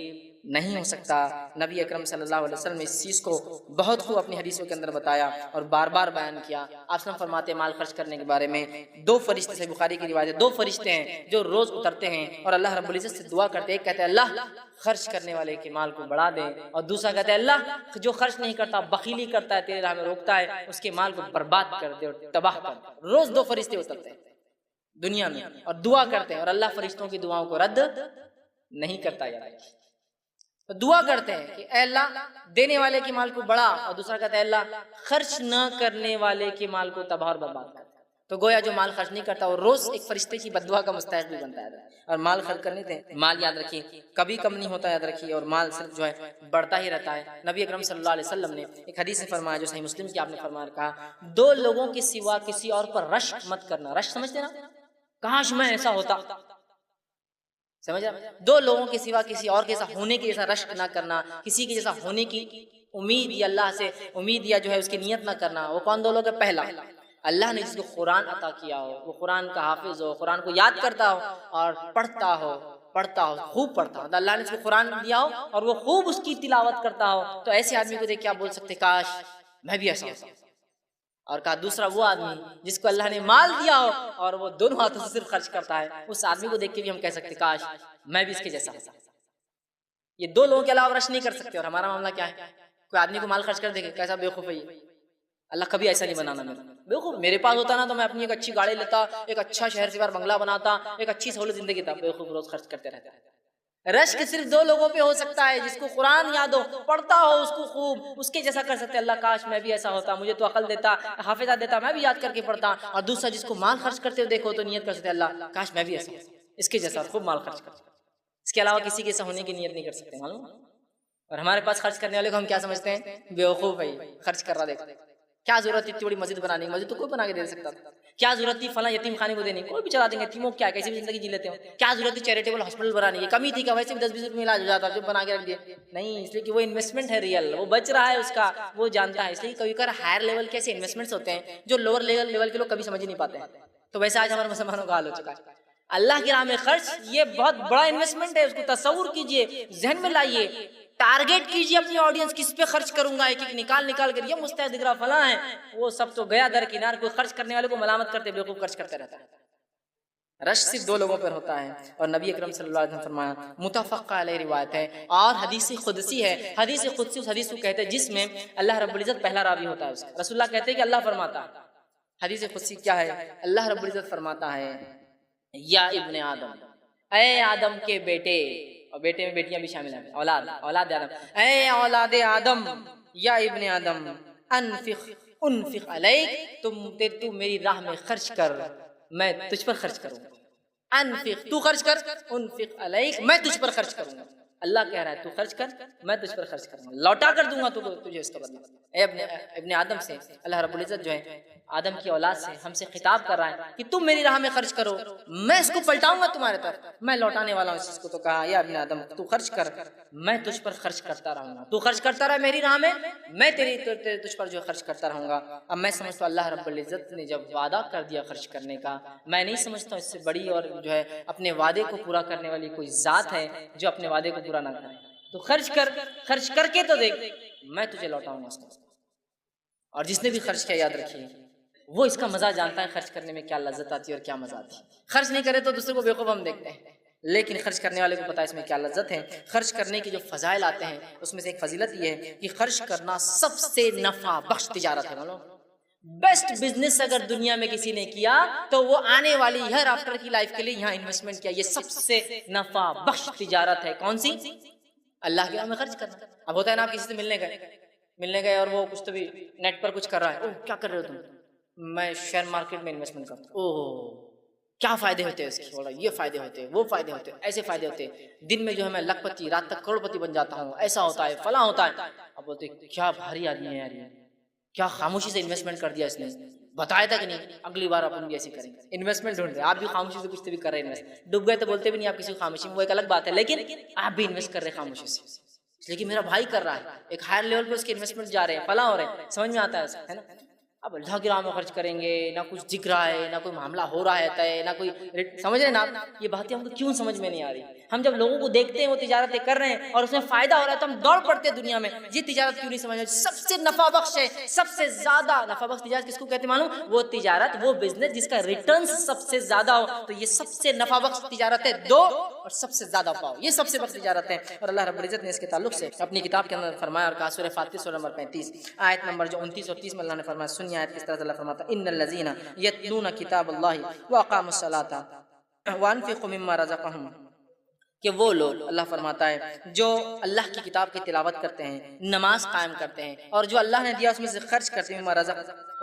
نہیں ہو سکتا۔ نبی اکرم صلی اللہ علیہ وسلم نے اس چیز کو بہت خوب اپنی حدیثوں کے اندر بتایا اور بار بار بیان کیا۔ آپ صلی فرماتے ہیں مال خرچ کرنے کے بارے میں، دو فرشتے، صحیح بخاری کی روایت ہے، دو فرشتے ہیں جو روز اترتے ہیں اور اللہ رب العزت سے دعا کرتے ہیں، ایک کہتے ہیں اللہ خرچ کرنے والے کے مال کو بڑھا دے، اور دوسرا کہتے ہیں اللہ جو خرچ نہیں کرتا، بخیلی کرتا ہے، تیرے راہ میں روکتا ہے، اس کے مال کو برباد کر دے اور تباہ کر دے۔ روز دو فرشتے اترتے ہیں دنیا میں اور دعا کرتے ہیں، اور اللہ فرشتوں کی دعاؤں کو رد نہیں کرتا۔ یار دعا کرتے ہیں کہ اے اللہ دینے والے کے مال کو بڑھا، اور دوسرا کہتا ہے اللہ خرچ نہ کرنے والے کے مال کو تباہ اور برباد کر۔ تو گویا جو مال خرچ نہیں کرتا وہ روز ایک فرشتے کی بددعا کا مستحق بھی بنتا ہے، اور مال خرچ کرنے دیں، مال یاد رکھیے کبھی کم نہیں ہوتا، یاد رکھیے، اور مال صرف جو ہے بڑھتا ہی رہتا ہے۔ نبی اکرم صلی اللہ علیہ وسلم نے ایک حدیث میں فرمایا جو صحیح مسلم کی آپ نے فرمایا، کہا دو لوگوں کے سوا کسی اور پر رشک مت کرنا۔ رشک سمجھتے نا، کاش میں ایسا ہوتا، سمجھا، دو لوگوں کے سوا کسی اور کے جیسا ہونے کی جیسا رشک نہ کرنا، کسی کے جیسا ہونے کی امید یا اللہ سے امید یا جو ہے اس کی نیت نہ کرنا، وہ کون دو لوگ ہیں؟ پہلا، اللہ نے جس کو قرآن عطا کیا ہو، وہ قرآن کا حافظ ہو، قرآن کو یاد کرتا ہو اور پڑھتا ہو خوب پڑھتا ہو، تو اللہ نے اس کو قرآن دیا ہو اور وہ خوب اس کی تلاوت کرتا ہو، تو ایسے آدمی کو دیکھ کے آپ بول سکتے کاش میں بھی ایسا ہوتا۔ اور کہا دوسرا وہ آدمی جس کو اللہ نے مال دیا ہو اور وہ دونوں ہاتھوں سے صرف خرچ کرتا ہے، اس آدمی کو دیکھ کے بھی ہم کہہ سکتے کاش میں بھی اس کے جیسا ہوتا۔ یہ دو لوگوں کے علاوہ رش نہیں کر سکتے۔ اور ہمارا معاملہ کیا ہے؟ کوئی آدمی کو مال خرچ کر دے گا، کیسا بیوقوف ہے یہ، اللہ کبھی ایسا نہیں بنانا میرا بیوقوف۔ میرے پاس ہوتا نا تو میں اپنی ایک اچھی گاڑی لیتا، ایک اچھا شہر سے باہر بنگلہ بناتا، ایک اچھی سہولت زندگی تھا۔ بیوقوف روز خرچ کرتے رہتا ہے۔ رشک صرف دو لوگوں پہ ہو سکتا ہے، جس کو قرآن یاد ہو، پڑھتا ہو اس کو خوب، اس کے جیسا کر سکتے اللہ کاش میں بھی ایسا ہوتا، مجھے تو عقل دیتا، حافظہ دیتا، میں بھی یاد کر کے پڑھتا۔ اور دوسرا جس کو مال خرچ کرتے ہو دیکھو تو نیت کر سکتے اللہ کاش میں بھی ایسا ہوتا، اس کے جیسا خوب مال خرچ کرتا۔ اس کے علاوہ کسی کے ایسا ہونے کی نیت نہیں کر سکتے، معلوم۔ اور ہمارے پاس خرچ کرنے والے کو ہم کیا سمجھتے ہیں؟ بیوقوف بھائی، خرچ کر رہا دیکھ، کیا ضرورت تھی اتنی بڑی مسجد بنانے کی؟ مسجد تو کوئی بنا کے دے سکتا تھا۔ کیا ضرورت تھی فلاں یتیم خانے کو دینے کی؟ کوئی بھی چلا دیں گے، یتیموں کیا کیسی بھی زندگی جی لیتے ہو۔ کیا ضرورت تھی چیریٹیبل ہاسپٹل بنانے کی؟ کمی تھی کہ ویسے بھی 10-20 روپے علاج ہو جاتا، جو بنا کے رکھ دیے نہیں، اس لیے کہ وہ انویسٹمنٹ ہے ریئل، وہ بچ رہا ہے اس کا، وہ جانتا ہے۔ اس لیے کبھی کبھار ہائر لیول کے ایسے انویسٹمنٹس ہوتے ہیں جو لوور لیول کے لوگ کبھی سمجھ ہی نہیں پاتے ہیں۔ تو ویسے آج ہمارے مسلمانوں کا حال ہو چکا ہے۔ اللہ کی راہ میں خرچ یہ بہت بڑا انویسٹمنٹ ہے، اس کو تصور کیجئے، ذہن میں لائیے، ٹارگیٹ کیجئے اپنی آڈینس کس پہ خرچ کروں گا، ایک ایک نکال کر یہ مستحق دکھ رہا فلاں ہے، وہ سب تو گیا درکنار۔ کوئی خرچ کرنے والے کو ملامت کرتے بیوقوف خرچ کرتے رہتا ہے۔ رش صرف دو لوگوں پر ہوتا ہے، اور نبی اکرم صلی اللہ علیہ وسلم نے فرمایا، متفق علیہ روایت ہے اور حدیث قدسی ہے۔ حدیث قدسی اس حدیث کو کہتے ہیں جس میں اللہ رب العزت پہلا راوی ہوتا ہے اس کا۔ رسول اللہ کہتے ہیں کہ اللہ فرماتا ہے، حدیث قدسی کیا ہے؟ اللہ رب العزت فرماتا ہے، یا ابن آدم، اے آدم کے بیٹے، اور بیٹے میں بیٹیاں بھی شامل ہیں، اولاد آدم، اے اولاد آدم، یا ابن آدم، انفق علیک، تو میری راہ میں خرچ کر، میں تجھ پر خرچ کروں گا۔ انفق، تو خرچ کر، انفق علیک، میں تجھ پر خرچ کروں گا۔ اللہ کہہ رہا ہے تو خرچ کر، میں تجھ پر خرچ کروں گا، لوٹا کر دوں گا تجھے اس کا بدلہ۔ اے ابن آدم سے اللہ رب العزت جو ہے آدم کی اولاد سے ہم سے خطاب کر رہا ہے کہ تم میری راہ میں خرچ کرو، میں اس کو پلٹاؤں گا تمہارے طرف، میں لوٹانے والا ہوں اس چیز کو۔ تو کہا یا ابن آدم تو خرچ کر، میں تجھ پر خرچ کرتا رہوں گا، تو خرچ کرتا رہا میری راہ میں تجھ پر جو خرچ کرتا رہوں گا۔ اب میں سمجھتا ہوں اللہ رب العزت نے جب وعدہ کر دیا خرچ کرنے کا، میں نہیں سمجھتا اس سے بڑی اور جو ہے اپنے وعدے کو پورا کرنے والی کوئی ذات ہے جو اپنے وعدے کو پورا نہ کرے۔ تو خرچ کر کے تو دیکھ، میں تجھے لوٹاؤں گا اس کو۔ اور جس نے بھی خرچ کیا یاد رکھیے وہ اس کا مزہ جانتا ہے، خرچ کرنے میں کیا لذت آتی ہے اور کیا مزہ آتی ہے۔ خرچ نہیں کرے تو دوسرے کو بیوقوف ہم دیکھتے ہیں، لیکن خرچ کرنے والے کو پتا ہے اس میں کیا لذت ہے۔ خرچ کرنے کے جو فضائل آتے ہیں اس میں سے ایک فضیلت یہ ہے کہ خرچ کرنا سب سے نفع بخش تجارت ہے۔ بیسٹ بزنس اگر دنیا میں کسی نے کیا تو وہ آنے والی ہر آفٹر کی لائف کے لیے یہاں انویسٹمنٹ کیا، یہ سب سے نفع بخش تجارت ہے۔ کون سی؟ اللہ کی راہ میں خرچ کرنا۔ اب ہوتا ہے نا آپ کسی سے ملنے گئے اور وہ کچھ تو بھی نیٹ پر کچھ کر رہا ہے، اوہ کیا کر رہے ہو تم؟ میں شیئر مارکیٹ میں انویسٹمنٹ کرتا ہوں۔ اوہ کیا فائدے ہوتے ہیں اس کے؟ بولا یہ فائدے ہوتے ہیں، وہ فائدے ہوتے ہیں، ایسے فائدے ہوتے ہیں، دن میں جو ہے میں لاکھ پتی، رات تک کروڑ پتی بن جاتا ہوں، ایسا ہوتا ہے، فلاں ہوتا ہے۔ اب بولتے کیا بھاری آدمی ہے یار، یہ کیا خاموشی سے انویسٹمنٹ کر دیا اس نے، بتایا تھا کہ نہیں اگلی بار اپن بھی ایسے کریں گے۔ انویسٹمنٹ ڈھونڈتے آپ بھی خاموشی سے کچھ تو بھی کر رہے ہیں، ڈوب گئے تو بولتے بھی نہیں آپ کسی کو خاموشی میں، وہ ایک الگ بات ہے، لیکن آپ بھی انویسٹ کر رہے خاموشی سے، اس لیے کہ میرا بھائی کر رہا ہے، ایک ہائر لیول پہ اس کے انویسٹمنٹ جا رہے ہیں، فلاں ہو رہے ہیں، سمجھ میں آتا ہے نا۔ اب اللہ کی راہ میں خرچ کریں گے، نہ کچھ دکھ رہا ہے، نہ کوئی معاملہ ہو رہا ہے، نہ کوئی سمجھ رہے نا آپ، یہ باتیں ہم کو کیوں سمجھ میں نہیں آ رہی؟ ہم جب لوگوں کو دیکھتے ہیں وہ تجارتیں کر رہے ہیں اور اس میں فائدہ ہو رہا ہے تو ہم دوڑ پڑتے ہیں دنیا میں، یہ تجارت کیوں نہیں سمجھ رہے؟ سب سے نفع بخش ہے، سب سے زیادہ نفع بخش تجارت کس کو کہتے ہیں معلوم؟ وہ تجارت، وہ بزنس جس کا ریٹرنز سب سے زیادہ ہو، تو یہ سب سے نفع بخش تجارت ہے، دو اور سب سے زیادہ پاؤ، یہ سب سے بخش تجارت ہے۔ اور اللہ رب العزت نے اس کے تعلق سے اپنی کتاب کے اندر فرمایا اور کہا، سورہ فاتر سورہ نمبر 35 آیت نمبر جو 29 اور 30 میں اللہ نے فرمایا، سنیے آیت کس طرح سے اللہ فرماتا ہے، ان الذین یتلون کتاب اللہ واقاموا الصلاۃ وانفقوا مما رزقهم، کہ وہ لوگ اللہ فرماتا ہے جو اللہ کی کتاب کی تلاوت کرتے ہیں، نماز قائم کرتے ہیں، اور جو اللہ نے دیا اس میں سے خرچ کرتے ہیں، مما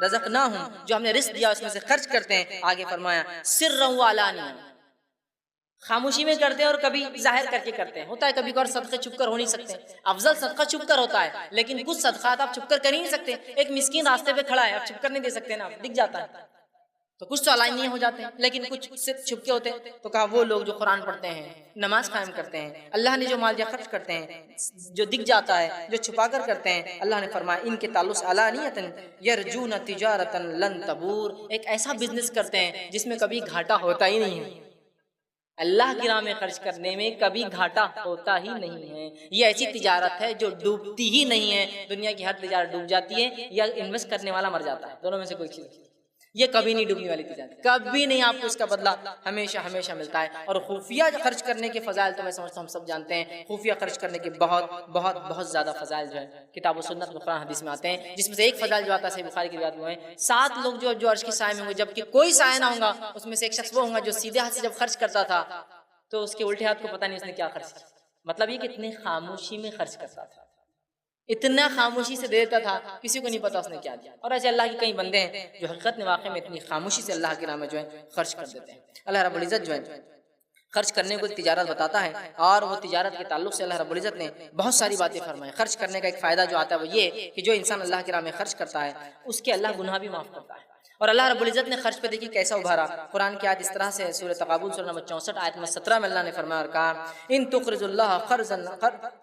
رزقناہم، جو ہم نے رزق دیا اس میں سے خرچ کرتے ہیں۔ آگے فرمایا سرا وعلانیہ، خاموشی میں کرتے ہیں اور کبھی ظاہر کر کے کرتے ہیں۔ ہوتا ہے کبھی اور صدقے چھپ کر ہو نہیں سکتے، افضل صدقہ چھپ کر ہوتا ہے، لیکن کچھ صدقات آپ چھپ کر ہی نہیں سکتے۔ ایک مسکین راستے پہ کھڑا ہے، آپ چھپ کر نہیں دے سکتے نا، دکھ جاتا ہے۔ تو کچھ تو علانیہ ہو جاتے ہیں، لیکن کچھ صرف چھپ کے ہوتے ہیں۔ تو کہا وہ لوگ جو قرآن پڑھتے ہیں، نماز قائم کرتے ہیں، اللہ نے جو مال دیا خرچ کرتے ہیں، جو دکھ جاتا ہے، جو چھپا کر کرتے ہیں، اللہ نے فرمایا ان کے تعلق علانیۃ یرجون تجارۃ لن تبور، ایک ایسا بزنس کرتے ہیں جس میں کبھی گھاٹا ہوتا ہی نہیں ہے۔ اللہ کی راہ میں خرچ کرنے میں کبھی گھاٹا ہوتا ہی نہیں ہے۔ یہ ایسی تجارت ہے جو ڈوبتی ہی نہیں ہے۔ دنیا کی ہر تجارت ڈوب جاتی ہے یا انویسٹ کرنے والا مر جاتا ہے، دونوں میں سے کوئی چیز نہیں۔ یہ کبھی نہیں ڈوبنے والی تجارت، کبھی نہیں، آپ کو اس کا بدلہ ہمیشہ ہمیشہ ملتا ہے۔ اور خفیہ خرچ کرنے کے فضائل تو میں سمجھتا ہوں ہم سب جانتے ہیں، خفیہ خرچ کرنے کے بہت بہت بہت زیادہ فضائل جو ہے کتاب و سنت میں قرآن حدیث میں آتے ہیں، جس میں سے ایک فضائل جو آتا ہے صحیح بخاری کی روایت میں ہے 7 لوگ جو عرش کے سائے میں ہوں گے، جبکہ کوئی سایہ نہ ہوگا، اس میں سے ایک شخص وہ ہوگا جو سیدھے ہاتھ سے جب خرچ کرتا تھا تو اس کے الٹے ہاتھ کو پتہ نہیں اس نے کیا خرچ کیا۔ مطلب یہ کہ اتنے خاموشی میں خرچ کرتا تھا، اتنا خاموشی سے دے دیتا تھا، کسی کو نہیں پتا اس نے کیا دیا۔ اور ایسے اللہ کے کئی بندے ہیں جو حقیقت میں واقع میں اتنی خاموشی سے اللہ کے نام میں جو ہے خرچ کر دیتے ہیں۔ اللہ رب العزت جو ہے خرچ کرنے کو تجارت بتاتا ہے، اور وہ تجارت کے تعلق سے اللہ رب العزت نے بہت ساری باتیں فرمائی۔ خرچ کرنے کا ایک فائدہ جو آتا ہے وہ یہ کہ جو انسان اللہ کے راہ میں خرچ کرتا ہے اس کے اللہ گناہ بھی معاف کرتا ہے۔ اور اللہ رب العزت نے خرچ پہ دیکھی کیسا ابھارا، قرآن کی آیت اس طرح سے سورہ تغابن سورہ نمبر 64 آیت میں 17 میں اللہ نے فرمایا اور کہا ان تقرضوا اللہ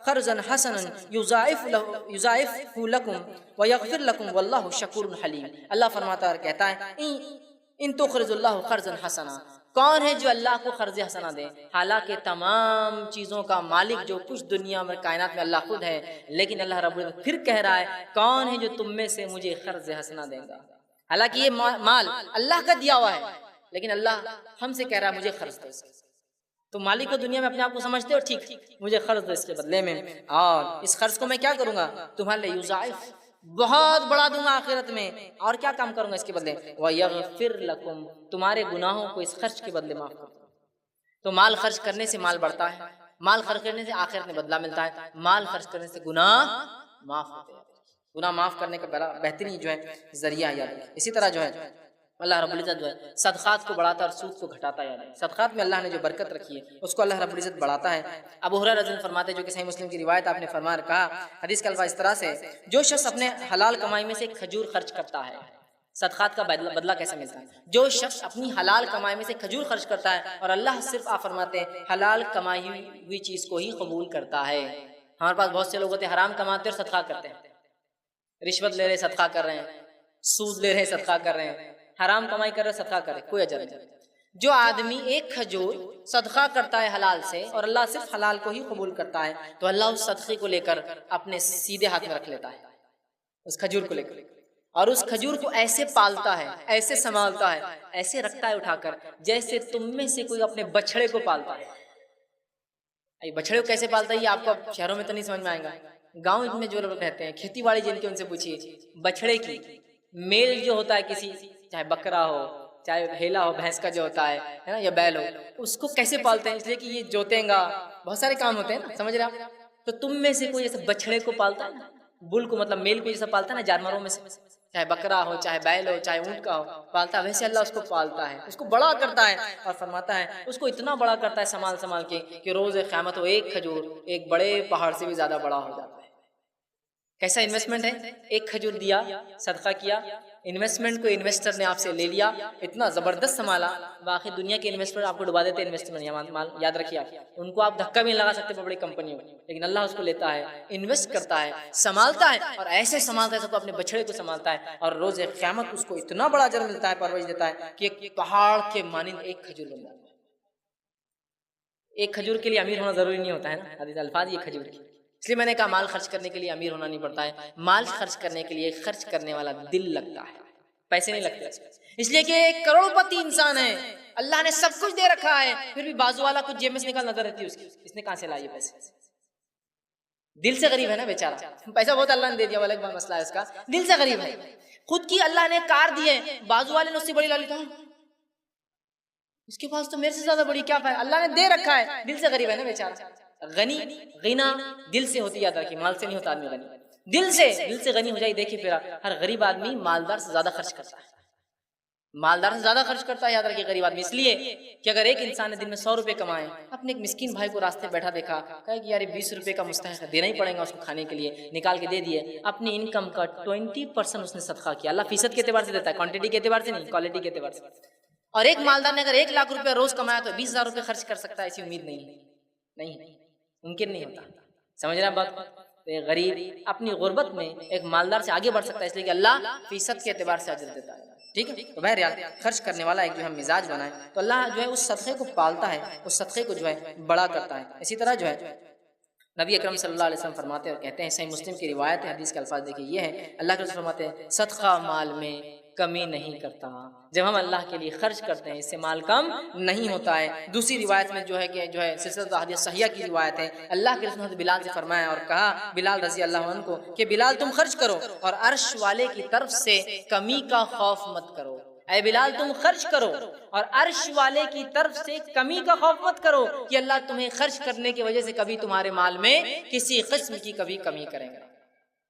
قرضا حسنا یضاعفہ لکم ویغفر لکم واللہ شکور حلیم۔ اللہ فرماتا اور کہتا ہے ان تقرضوا اللہ قرضا حسنا، کون ہے جو اللہ کو قرض حسنا دے؟ حالانکہ تمام چیزوں کا مالک جو کچھ دنیا میں کائنات میں اللہ خود ہے، لیکن اللہ رب العزت پھر کہہ رہا ہے کون ہے جو تم میں سے مجھے قرض حسنا دے گا؟ حالانکہ یہ مال اللہ کا دیا ہوا ہے، لیکن اللہ ہم سے کہہ رہا ہے مجھے قرض دو۔ تو مالک کو دنیا میں اپنے آپ کو سمجھتے ہو، ٹھیک مجھے قرض دو اس کے بدلے میں، اور اس قرض کو میں کیا کروں گا؟ تمہارے لیے یضاعف، بہت بڑا دوں گا آخرت میں، اور کیا کام کروں گا اس کے بدلے؟ وَيَغْفِرْ لَكُمْ، تمہارے گناہوں کو اس خرچ کے بدلے معاف کروں گا۔ تو مال خرچ کرنے سے مال بڑھتا ہے، مال خرچ کرنے سے آخرت میں بدلہ ملتا ہے، مال خرچ کرنے سے گناہ معاف ہوتے ہیں۔ گناہ معاف کرنے کا بڑا بہترین جو ہے ذریعہ یاد ہے۔ اسی طرح جو ہے اللہ رب العزت جو ہے صدقات کو بڑھاتا اور سود کو گھٹاتا ہے۔ صدقات میں اللہ نے جو برکت رکھی ہے اس کو اللہ رب العزت بڑھاتا ہے۔ ابو ہریرہ رضی اللہ عنہ فرماتے ہیں، جو کہ صحیح مسلم کی روایت آپ نے فرمایا کہا، حدیث کا الفاظ اس طرح سے جو شخص اپنے حلال کمائی میں سے کھجور خرچ کرتا ہے، صدقات کا بدلہ کیسے ملتا ہے؟ جو شخص اپنی حلال کمائی میں سے کھجور خرچ کرتا ہے، اور اللہ صرف آپ فرماتے ہیں حلال کمائی ہوئی چیز کو ہی قبول کرتا ہے۔ ہمارے پاس بہت سے لوگ ہوتے ہیں حرام کماتے اور صدقہ کرتے ہیں، رشوت لے رہے صدقہ کر رہے ہیں، سود لے رہے صدقہ کر رہے ہیں، حرام کمائی کر رہے صدقہ کر رہے، کوئی اجر نہیں۔ جو آدمی ایک کھجور صدقہ کرتا ہے حلال سے، اور اللہ صرف حلال کو ہی قبول کرتا ہے، تو اللہ اس صدقے کو لے کر اپنے سیدھے ہاتھ میں رکھ لیتا ہے، اس کھجور کو لے کر، اور اس کھجور کو ایسے پالتا ہے، ایسے سنبھالتا ہے، ایسے رکھتا ہے اٹھا کر جیسے تم میں سے کوئی اپنے بچڑے کو پالتا ہے۔ بچڑے کو کیسے پالتا ہے یہ آپ کو شہروں میں تو نہیں سمجھ میں آئے گا، گاؤں میں جو لوگ رہتے ہیں کھیتی باڑی جن کے، ان سے پوچھیے بچڑے کی میل جو ہوتا ہے کسی، چاہے بکرا ہو چاہے ہیلا ہو، بھینس کا جو ہوتا ہے نا یا بیل ہو، اس کو کیسے پالتے ہیں؟ اس لیے کہ یہ جوتیں گا، بہت سارے کام ہوتے ہیں نا، سمجھ رہے آپ؟ تو تم میں سے کوئی ایسے بچڑے کو پالتا ہے نا، بل کو مطلب میل کو جیسا پالتا ہے نا جانوروں میں سے، چاہے بکرا ہو چاہے بیل ہو چاہے اونٹ کا ہو، پالتا ہے، ویسے اللہ اس کو پالتا ہے، اس کو بڑا کرتا ہے، اور فرماتا ہے اس کو اتنا بڑا کرتا ہے سنبھال سنبھال کے کہ روز قیامت وہ ایک کھجور ایک بڑے پہاڑ سے بھی زیادہ بڑا ہو جاتا ہے۔ کیسا انویسٹمنٹ ہے؟ ایک کھجور دیا، صدقہ کیا، انویسٹمنٹ کو انویسٹر نے آپ سے لے لیا، اتنا زبردست سنبھالا، باقی دنیا کے انویسٹر آپ کو ڈبا دیتے ہیں انویسٹمنٹ مال، یاد رکھیے آپ ان کو آپ دھکا بھی نہیں لگا سکتے بڑی کمپنیوں میں، لیکن اللہ اس کو لیتا ہے، انویسٹ کرتا ہے، سنبھالتا ہے، اور ایسے سنبھالتا ہے سب کو اپنے بچڑے کو سنبھالتا ہے، اور روز قیامت اس کو اتنا بڑا اجر ملتا ہے، پرورش دیتا ہے کہ ایک پہاڑ کے مانند ایک کھجور بن جاتا ہے۔ ایک کھجور کے لیے امیر ہونا ضروری نہیں ہوتا ہے نا، حدیث الفاظ یہ کھجور کی، اس لیے میں نے کہا مال خرچ کرنے کے لیے امیر ہونا نہیں پڑتا ہے، مال خرچ کرنے کے لیے خرچ کرنے والا دل لگتا ہے، پیسے نہیں لگتے، اس لیے کہ ایک کروڑ پتی انسان ہے، اللہ نے سب کچھ دے رکھا ہے، پھر بھی بازو والا کچھ جیب میں سے نکال نظر رہتی ہے اس نے کہاں سے لائے پیسے؟ دل سے غریب ہے نا بیچارہ، پیسہ بہت اللہ نے دے دیا، والا ایک مسئلہ ہے اس کا، دل سے غریب ہے، خود کی اللہ نے کار دی ہے، بازو والے نے اس سے بڑی لا لی، اس کے پاس تو میرے سے زیادہ بڑی کیا ہے، اللہ نے دے رکھا ہے، دل سے غریب ہے نا بیچارہ۔ غنی غنا دل سے ہوتی، یاد رکھیے، مال سے نہیں ہوتا آدمی غنی، دل سے غنی ہو جائے۔ دیکھیے پھر ہر غریب آدمی مالدار سے زیادہ خرچ کرتا ہے، مالدار سے زیادہ خرچ کرتا ہے یاد رکھیے غریب آدمی، اس لیے کہ اگر ایک انسان نے دن میں 100 روپے کمائے، اپنے ایک مسکین بھائی کو راستے بیٹھا دیکھا، کہا کہ یار 20 روپے کا مستحق ہے، دینا ہی پڑے گا اس کو کھانے کے لیے، نکال کے دے دیے، اپنی انکم کا 20% اس نے صدقہ کیا۔ اللہ فیصد کے اعتبار سے دیتا ہے، کوانٹٹی کے اعتبار سے نہیں، کوالٹی کے اعتبار سے۔ اور ایک مالدار نے اگر 1 لاکھ روپے روز کمایا تو 20,000 روپے خرچ کر سکتا ہے، ایسی امید نہیں، ممکن نہیں ہوتا، سمجھ رہے ہیں بات؟ غریب اپنی غربت میں ایک مالدار سے آگے بڑھ سکتا ہے، اس لیے کہ اللہ فیصد کے اعتبار سے اجر دیتا ہے، ٹھیک ہے؟ تو بہرحال خرچ کرنے والا ایک جو ہے مزاج بنائے تو اللہ جو ہے اس صدقے کو پالتا ہے، اس صدقے کو جو ہے بڑا کرتا ہے۔ اسی طرح جو ہے نبی اکرم صلی اللہ علیہ وسلم فرماتے ہیں اور کہتے ہیں، صحیح مسلم کی روایت ہے، حدیث کے الفاظ دیکھیے یہ ہے، اللہ کے رسول فرماتے ہیں صدقہ مال میں کمی نہیں کرتا، جب ہم اللہ کے لیے خرچ کرتے ہیں اس سے مال کم نہیں ہوتا ہے۔ دوسری روایت میں جو ہے کہ جو ہے سلسلہ احادیث صحیحہ کی روایت ہے، اللہ کے رسول نے بلال سے فرمایا اور کہا بلال رضی اللہ عنہ کو کہ بلال تم خرچ کرو اور عرش والے کی طرف سے کمی کا خوف مت کرو، اے بلال تم خرچ کرو اور عرش والے کی طرف سے کمی کا خوف مت کرو کہ اللہ تمہیں خرچ کرنے کی وجہ سے کبھی تمہارے مال میں کسی قسم کی کبھی کمی کریں گے۔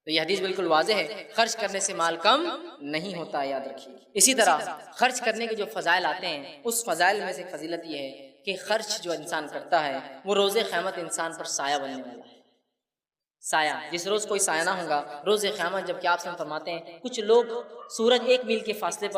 تو یہ حدیث بالکل واضح ہے، خرچ کرنے سے مال کم نہیں ہوتا، یاد رکھیے۔ اسی طرح خرچ کرنے کے جو فضائل آتے ہیں، اس فضائل میں سے ایک فضیلت یہ ہے کہ خرچ جو انسان کرتا ہے وہ روز قیامت انسان پر سایہ بننے والا ہے۔ سایہ، جس روز کوئی سایہ نہ ہوگا روز قیامت، جب کہ آپ سے فرماتے ہیں کچھ لوگ سورج 1 میل کے فاصلے پر